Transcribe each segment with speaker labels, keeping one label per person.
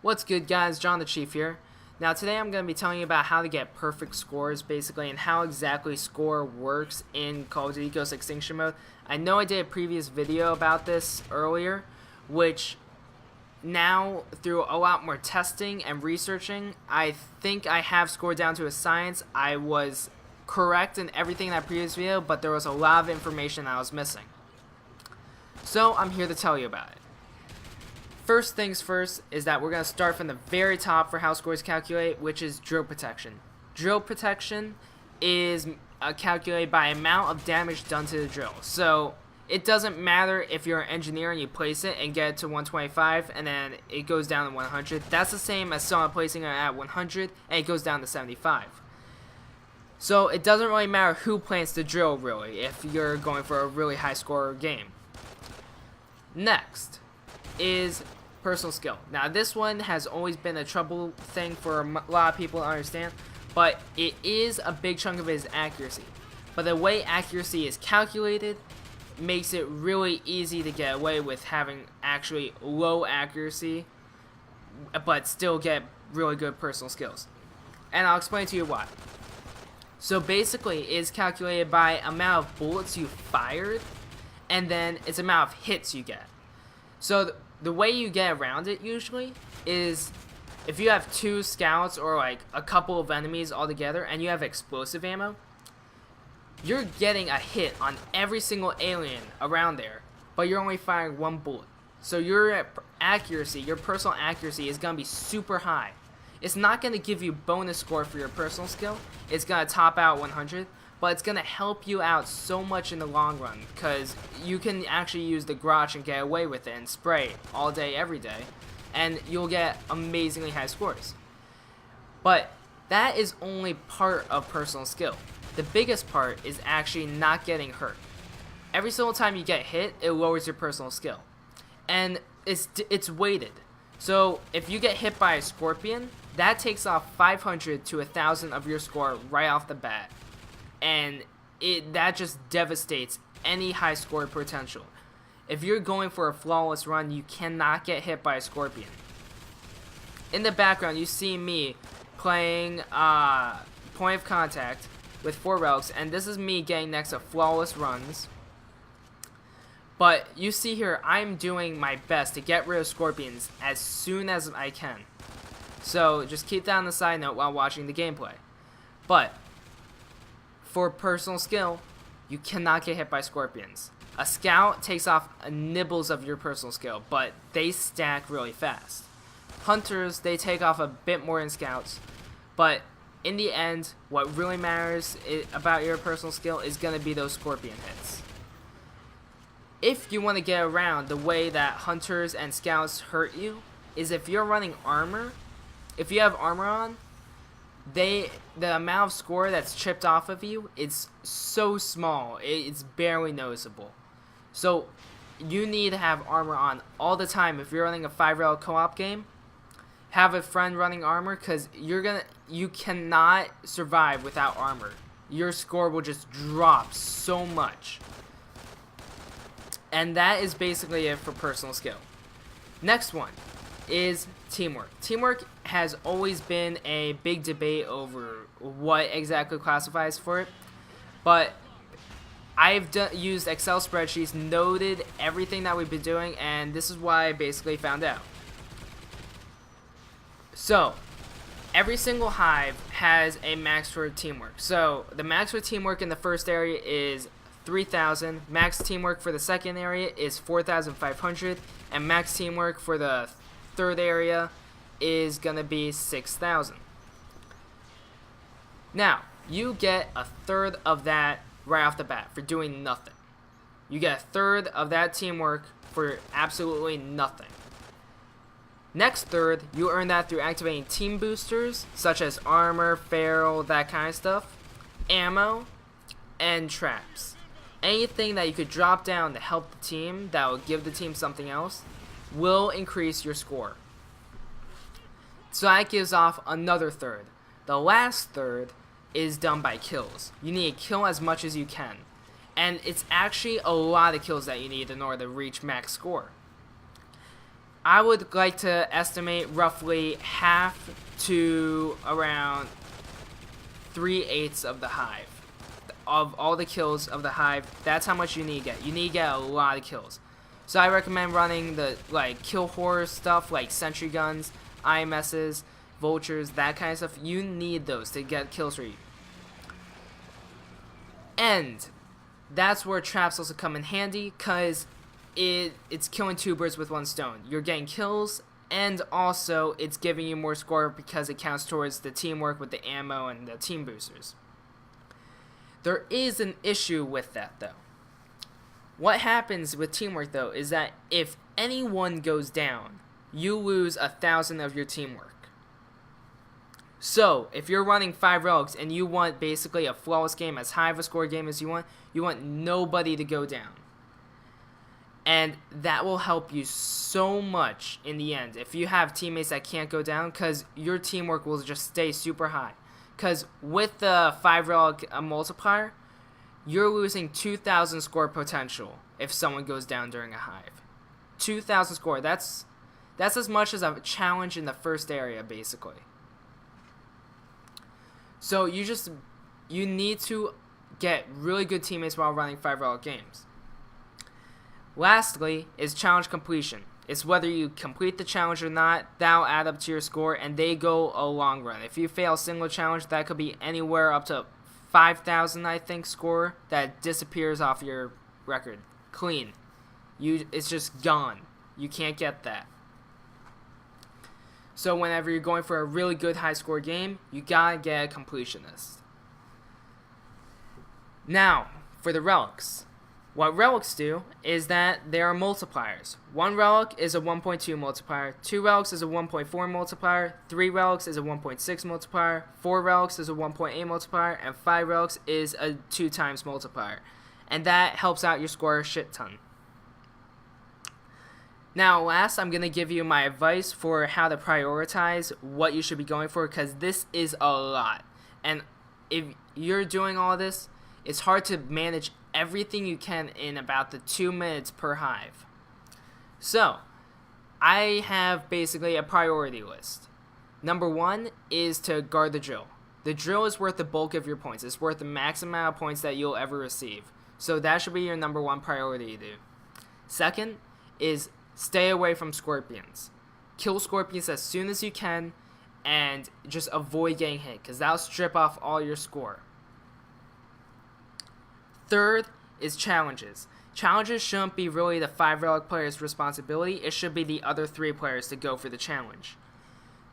Speaker 1: What's good, guys? John the Chief here. Now today I'm going to be telling you about how to get perfect scores basically and how exactly score works in Call of Duty Ghost Extinction mode. I know I did a previous video about this earlier, which now through a lot more testing and researching, I think I have scored down to a science. I was correct in everything in that previous video, but there was a lot of information I was missing. So I'm here to tell you about it. First things first is that we're going to start from the very top for how scores calculate, which is drill protection. Drill protection is calculated by amount of damage done to the drill. So it doesn't matter if you're an engineer and you place it and get it to 125 and then it goes down to 100. That's the same as someone placing it at 100 and it goes down to 75. So it doesn't really matter who plants the drill really if you're going for a really high score game. Next is personal skill. Now this one has always been a trouble thing for a lot of people to understand, but it is a big chunk of it is accuracy. But the way accuracy is calculated makes it really easy to get away with having actually low accuracy but still get really good personal skills. And I'll explain to you why. So basically it's calculated by amount of bullets you fired and then it's amount of hits you get. So the way you get around it usually is if you have two scouts or like a couple of enemies all together and you have explosive ammo, you're getting a hit on every single alien around there, but you're only firing one bullet. So your accuracy, your personal accuracy is going to be super high. It's not going to give you bonus score for your personal skill. It's going to top out 100. But it's going to help you out so much in the long run because you can actually use the garage and get away with it and spray all day, every day, and you'll get amazingly high scores. But that is only part of personal skill. The biggest part is actually not getting hurt. Every single time you get hit, it lowers your personal skill. And it's weighted. So if you get hit by a scorpion, that takes off 500 to 1,000 of your score right off the bat. And that just devastates any high score potential. If you're going for a flawless run, you cannot get hit by a scorpion. In the background, you see me playing Point of Contact with 4 relics, and this is me getting next to flawless runs. But you see here, I'm doing my best to get rid of scorpions as soon as I can. So just keep that on the side note while watching the gameplay. But for personal skill, you cannot get hit by scorpions. A scout takes off nibbles of your personal skill, but they stack really fast. Hunters, they take off a bit more than scouts, but in the end, what really matters about your personal skill is going to be those scorpion hits. If you want to get around the way that hunters and scouts hurt you, is if you're running armor, if you have armor on, the amount of score that's chipped off of you, it's so small, it's barely noticeable. So you need to have armor on all the time. If you're running a 5-rail co-op game, have a friend running armor because you cannot survive without armor. Your score will just drop so much. And that is basically it for personal skill. Next one is teamwork. Teamwork has always been a big debate over what exactly classifies for it, but I've used Excel spreadsheets, noted everything that we've been doing, and this is what I basically found out. So every single hive has a max for teamwork. So the max for teamwork in the first area is 3,000, max teamwork for the second area is 4,500, and max teamwork for the third area is gonna be 6,000. Now, you get a third of that right off the bat for doing nothing. You get a third of that teamwork for absolutely nothing. Next third, you earn that through activating team boosters, such as armor, feral, that kind of stuff, ammo, and traps. Anything that you could drop down to help the team, that will give the team something else, will increase your score. So that gives off another third. The last third is done by kills. You need to kill as much as you can. And it's actually a lot of kills that you need in order to reach max score. I would like to estimate roughly half to around 3/8 of the hive. Of all the kills of the hive, that's how much you need to get. You need to get a lot of kills. So I recommend running the kill horror stuff like sentry guns, IMSs, vultures, that kind of stuff. You need those to get kills for you. And that's where traps also come in handy, because it's killing two birds with one stone. You're getting kills, and also it's giving you more score because it counts towards the teamwork with the ammo and the team boosters. There is an issue with that though. What happens with teamwork though is that if anyone goes down, you lose 1,000 of your teamwork. So if you're running 5 relics and you want basically a flawless game, as high of a score game as you want nobody to go down. And that will help you so much in the end if you have teammates that can't go down, because your teamwork will just stay super high. Because with the 5 relic multiplier, you're losing 2,000 score potential if someone goes down during a hive. 2,000 score. That's as much as a challenge in the first area, basically. So you need to get really good teammates while running 5 relic games. Lastly is challenge completion. It's whether you complete the challenge or not, that'll add up to your score, and they go a long run. If you fail a single challenge, that could be anywhere up to 5,000, I think, score that disappears off your record. Clean. It's just gone. You can't get that. So whenever you're going for a really good high score game, you gotta get a completionist. Now, for the relics. What relics do is that they are multipliers. 1 relic is a 1.2 multiplier, 2 relics is a 1.4 multiplier, 3 relics is a 1.6 multiplier, 4 relics is a 1.8 multiplier, and 5 relics is a 2 times multiplier. And that helps out your score a shit ton. Now last, I'm going to give you my advice for how to prioritize what you should be going for, because this is a lot. And if you're doing all this, it's hard to manage everything you can in about the 2 minutes per hive. So, I have basically a priority list. Number 1 is to guard the drill. The drill is worth the bulk of your points. It's worth the max amount of points that you'll ever receive. So that should be your number 1 priority to do. Second is stay away from scorpions. Kill scorpions as soon as you can and just avoid getting hit, because that'll strip off all your score. Third is challenges. Challenges shouldn't be really the 5 relic player's responsibility. It should be the other 3 players to go for the challenge.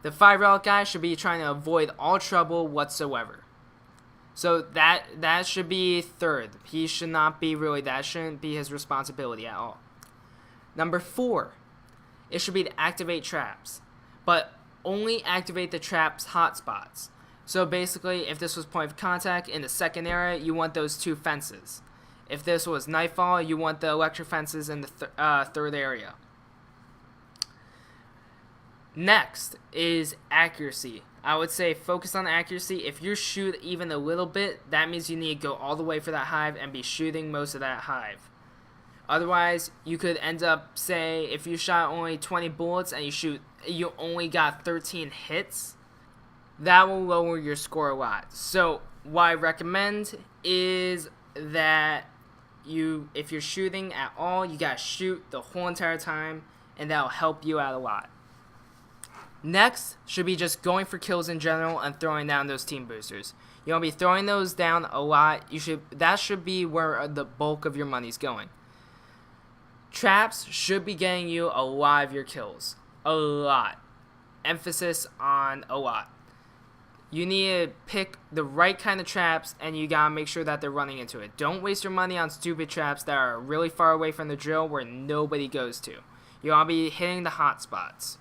Speaker 1: The 5 relic guy should be trying to avoid all trouble whatsoever. So that should be third. He should not be really, that shouldn't be his responsibility at all. Number 4, it should be to activate traps, but only activate the traps hotspots. So basically, if this was point of contact in the second area, you want those 2 fences. If this was nightfall, you want the electric fences in the third area. Next is accuracy. I would say focus on accuracy. If you shoot even a little bit, that means you need to go all the way for that hive and be shooting most of that hive. Otherwise, you could end up, say, if you shot only 20 bullets and you only got 13 hits, that will lower your score a lot. So what I recommend is that if you're shooting at all, you gotta shoot the whole entire time, and that'll help you out a lot. Next should be just going for kills in general and throwing down those team boosters. You want to be throwing those down a lot. That should be where the bulk of your money's going. Traps should be getting you a lot of your kills. A lot. Emphasis on a lot. You need to pick the right kind of traps, and you gotta make sure that they're running into it. Don't waste your money on stupid traps that are really far away from the drill where nobody goes to. You wanna be hitting the hot spots,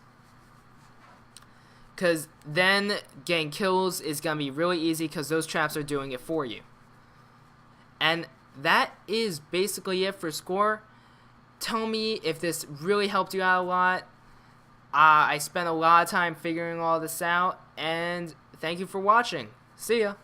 Speaker 1: because then getting kills is gonna be really easy, because those traps are doing it for you. And that is basically it for score. Tell me if this really helped you out a lot. I spent a lot of time figuring all this out, and thank you for watching. See ya.